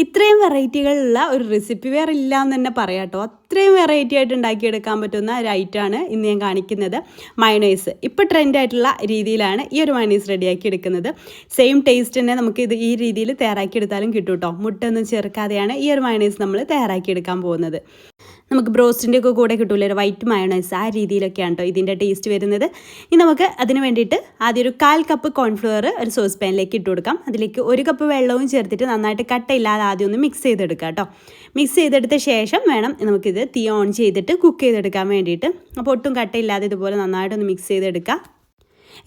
ഇത്രയും വെറൈറ്റികളുള്ള ഒരു റെസിപ്പി വേറെ ഇല്ല എന്ന് തന്നെ പറയാം കേട്ടോ. അത്രയും വെറൈറ്റി ആയിട്ട് ഉണ്ടാക്കിയെടുക്കാൻ പറ്റുന്ന ഒരു ഐറ്റമാണ് ഇന്ന് ഞാൻ കാണിക്കുന്നത്. മയണൈസ് ഇപ്പോൾ ട്രെൻഡായിട്ടുള്ള രീതിയിലാണ് ഈ ഒരു മയണൈസ് റെഡിയാക്കി എടുക്കുന്നത്. സെയിം ടേസ്റ്റ് തന്നെ നമുക്ക് ഇത് ഈ രീതിയിൽ തയ്യാറാക്കിയെടുത്താലും കിട്ടും കേട്ടോ. മുട്ടൊന്നും ചേർക്കാതെയാണ് ഈ ഒരു മയണൈസ് നമ്മൾ തയ്യാറാക്കിയെടുക്കാൻ പോകുന്നത്. നമുക്ക് ബ്രോസ്റ്റിൻ്റെ ഒക്കെ കൂടെ കിട്ടൂല ഒരു വൈറ്റ് മയണൈസ്, ആ രീതിയിലൊക്കെയാണ് കേട്ടോ ഇതിൻ്റെ ടേസ്റ്റ് വരുന്നത്. ഇനി നമുക്ക് അതിന് വേണ്ടിയിട്ട് ആദ്യം ഒരു 1/4 കപ്പ് കോൺഫ്ലവർ ഒരു സോസ് പാനിലേക്ക് ഇട്ട് കൊടുക്കാം. അതിലേക്ക് 1 കപ്പ് വെള്ളവും ചേർത്തിട്ട് നന്നായിട്ട് കട്ടയില്ലാതെ ആദ്യം ഒന്ന് മിക്സ് ചെയ്തെടുക്കാം കേട്ടോ. മിക്സ് ചെയ്തെടുത്ത ശേഷം വേണം നമുക്കിത് തീ ഓൺ ചെയ്തിട്ട് കുക്ക് ചെയ്തെടുക്കാൻ വേണ്ടിയിട്ട്. അപ്പോൾ ഒട്ടും കട്ടയില്ലാതെ ഇതുപോലെ നന്നായിട്ടൊന്ന് മിക്സ് ചെയ്തെടുക്കാം.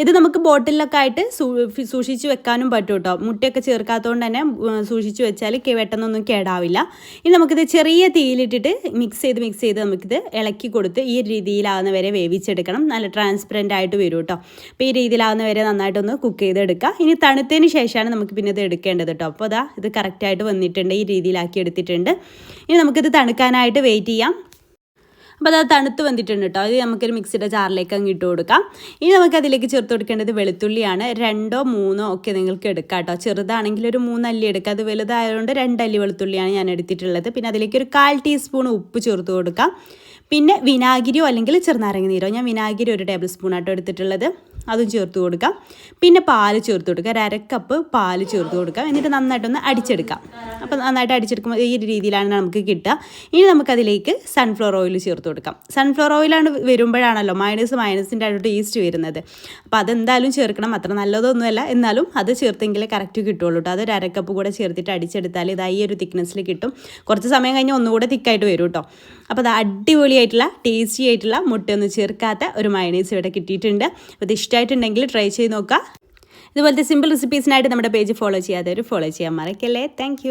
ഇത് നമുക്ക് ബോട്ടിലൊക്കെ ആയിട്ട് സൂക്ഷിച്ച് വെക്കാനും പറ്റും കേട്ടോ. മുട്ടയൊക്കെ ചേർക്കാത്തതുകൊണ്ട് തന്നെ സൂക്ഷിച്ച് വെച്ചാൽ പെട്ടെന്നൊന്നും കേടാവില്ല. ഇനി നമുക്കിത് ചെറിയ തീയിലിട്ടിട്ട് മിക്സ് ചെയ്ത് നമുക്കിത് ഇളക്കി കൊടുത്ത് ഈ രീതിയിലാവുന്ന വരെ വേവിച്ചെടുക്കണം. നല്ല ട്രാൻസ്പെറൻ്റ് ആയിട്ട് വരും കേട്ടോ. അപ്പോൾ ഈ രീതിയിലാവുന്ന വരെ നന്നായിട്ടൊന്ന് കുക്ക് ചെയ്തെടുക്കുക. ഇനി തണുത്തതിന് ശേഷമാണ് നമുക്ക് പിന്നെ ഇത് എടുക്കേണ്ടത് കേട്ടോ. അപ്പോൾ ഇത് കറക്റ്റായിട്ട് വന്നിട്ടുണ്ട്, ഈ രീതിയിലാക്കി എടുത്തിട്ടുണ്ട്. ഇനി നമുക്കിത് തണുക്കാനായിട്ട് വെയിറ്റ് ചെയ്യാം. അപ്പോൾ അത് തണുത്ത് വന്നിട്ടുണ്ട് കേട്ടോ. അത് നമുക്കൊരു മിക്സിയുടെ ജാറിലേക്ക് അങ്ങ് ഇട്ട് കൊടുക്കാം. ഇനി നമുക്കതിലേക്ക് ചേർത്ത് കൊടുക്കേണ്ടത് വെളുത്തുള്ളിയാണ്. 2 3 ഒക്കെ നിങ്ങൾക്ക് എടുക്കാം കേട്ടോ. ചെറുതാണെങ്കിൽ ഒരു 3 അല്ലി എടുക്കാം. അത് വലുതായതുകൊണ്ട് 2 അല്ലി വെളുത്തുള്ളിയാണ് ഞാൻ എടുത്തിട്ടുള്ളത്. പിന്നെ അതിലേക്ക് ഒരു 1/4 ടീസ്പൂൺ ഉപ്പ് ചേർത്ത് കൊടുക്കാം. പിന്നെ വിനാഗിരിയോ അല്ലെങ്കിൽ ചെറുനാരങ്ങ നീരോ, ഞാൻ വിനാഗിരി 1 ടേബിൾ സ്പൂണാട്ടോ എടുത്തിട്ടുള്ളത്, അതും ചേർത്ത് കൊടുക്കാം. പിന്നെ പാല് ചേർത്ത് കൊടുക്കുക, 1/2 കപ്പ് പാല് ചേർത്ത് കൊടുക്കാം. എന്നിട്ട് നന്നായിട്ടൊന്ന് അടിച്ചെടുക്കാം. അപ്പോൾ നന്നായിട്ട് അടിച്ചെടുക്കുമ്പോൾ ഈ രീതിയിലാണ് നമുക്ക് കിട്ടുക. ഇനി നമുക്കതിലേക്ക് സൺഫ്ലവർ ഓയിൽ ചേർത്ത് കൊടുക്കാം. സൺഫ്ലവർ ഓയിലാണ് വരുമ്പോഴാണല്ലോ മയണൈസിൻ്റെ ഒരു ടേസ്റ്റ് വരുന്നത്. അപ്പോൾ അതെന്തായാലും ചേർക്കണം. അത്ര നല്ലതൊന്നുമല്ല, എന്നാലും അത് ചേർത്തെങ്കിലേ കറക്റ്റ് കിട്ടുള്ളൂ കേട്ടോ. അത് 1/2 കപ്പ് കൂടെ ചേർത്തിട്ട് അടിച്ചെടുത്താൽ ഇതായി ഒരു തിക്നെസ്സിൽ കിട്ടും. കുറച്ച് സമയം കഴിഞ്ഞ് ഒന്നുകൂടെ തിക്കായിട്ട് വരും കേട്ടോ. അപ്പോൾ അത് അടിപൊളിയായിട്ടുള്ള ടേസ്റ്റി ആയിട്ടുള്ള മുട്ടയൊന്നും ചേർക്കാത്ത ഒരു മയണൈസ് ഇവിടെ കിട്ടിയിട്ടുണ്ട്. അപ്പോൾ ഇത് ഇഷ്ടമായിട്ടുണ്ടെങ്കിൽ ട്രൈ ചെയ്ത് നോക്കുക. ഇതുപോലത്തെ സിമ്പിൾ റെസിപ്പീസിനായിട്ട് നമ്മുടെ പേജ് ഫോളോ ചെയ്യാത്തവർ ഫോളോ ചെയ്യാൻ മറക്കല്ലേ. താങ്ക്